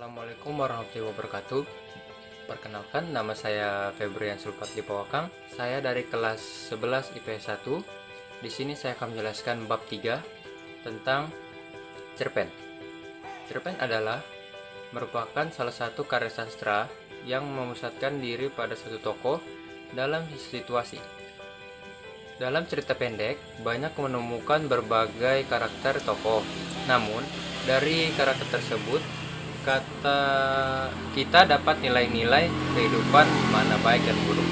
Assalamualaikum warahmatullahi wabarakatuh. Perkenalkan, nama saya Febrian Sulfatli Pawakang. Saya dari kelas 11 IPS 1. Di sini saya akan menjelaskan bab 3 tentang cerpen. Cerpen adalah merupakan salah satu karya sastra yang memusatkan diri pada satu tokoh dalam situasi. Dalam cerita pendek, banyak menemukan berbagai karakter tokoh. Namun, dari karakter tersebut, kita dapat nilai-nilai kehidupan mana baik dan buruk.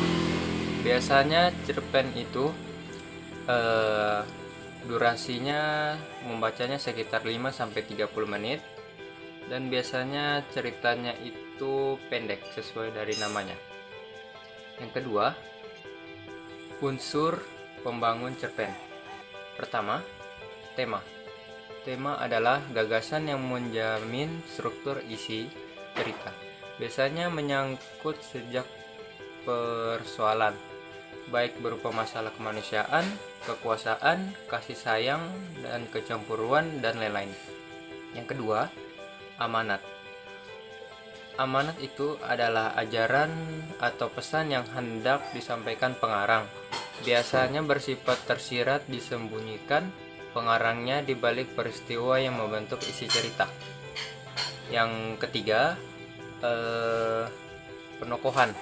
Biasanya cerpen itu durasinya membacanya sekitar 5-30 menit, dan biasanya ceritanya itu pendek sesuai dari namanya. Yang kedua, unsur pembangun cerpen. Pertama, tema. Tema adalah gagasan yang menjamin struktur isi cerita. Biasanya menyangkut sejak persoalan, baik berupa masalah kemanusiaan, kekuasaan, kasih sayang, dan kecemburuan, dan lain-lain. Yang kedua, amanat. Amanat itu adalah ajaran atau pesan yang hendak disampaikan pengarang. Biasanya bersifat tersirat, disembunyikan pengarangnya di balik peristiwa yang membentuk isi cerita. Yang ketiga, penokohan.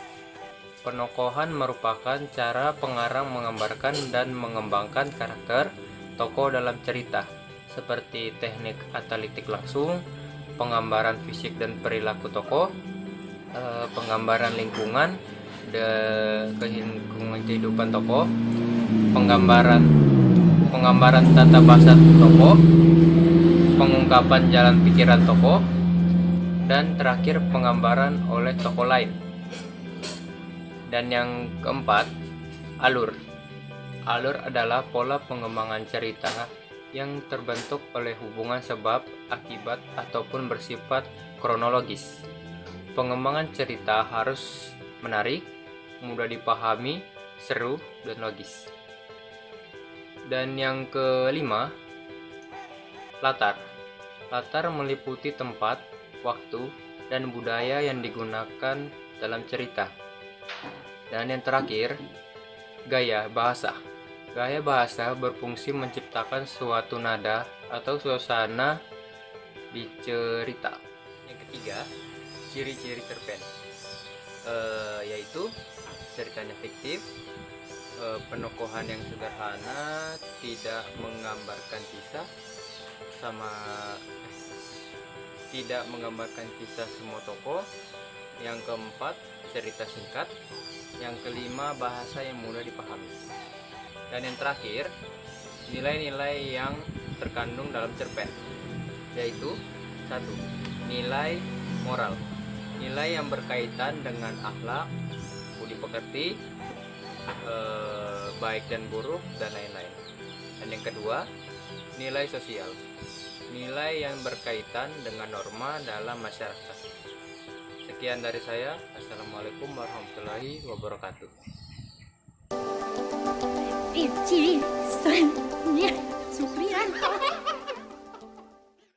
Penokohan merupakan cara pengarang menggambarkan dan mengembangkan karakter tokoh dalam cerita, seperti teknik analitik langsung, penggambaran fisik dan perilaku tokoh, penggambaran lingkungan dan kehidupan tokoh, penggambaran tata bahasa tokoh, pengungkapan jalan pikiran tokoh, dan terakhir penggambaran oleh tokoh lain. Dan yang keempat, alur. Alur adalah pola pengembangan cerita yang terbentuk oleh hubungan sebab, akibat, ataupun bersifat kronologis. Pengembangan cerita harus menarik, mudah dipahami, seru, dan logis. Dan yang kelima, latar. Latar meliputi tempat, waktu, dan budaya yang digunakan dalam cerita. Dan yang terakhir, gaya bahasa. Gaya bahasa berfungsi menciptakan suatu nada atau suasana di cerita. Yang ketiga, ciri-ciri cerpen, yaitu ceritanya fiktif, penokohan yang sederhana, tidak menggambarkan kisah semua tokoh. Yang keempat, cerita singkat. Yang kelima, bahasa yang mudah dipahami. Dan yang terakhir, nilai-nilai yang terkandung dalam cerpen, yaitu 1. Nilai moral. Nilai yang berkaitan dengan akhlak, budi pekerti, baik dan buruk, dan lain-lain. Dan yang kedua, nilai sosial. Nilai yang berkaitan dengan norma dalam masyarakat. Sekian dari saya. Assalamualaikum warahmatullahi wabarakatuh. 1、2、3、sufriran.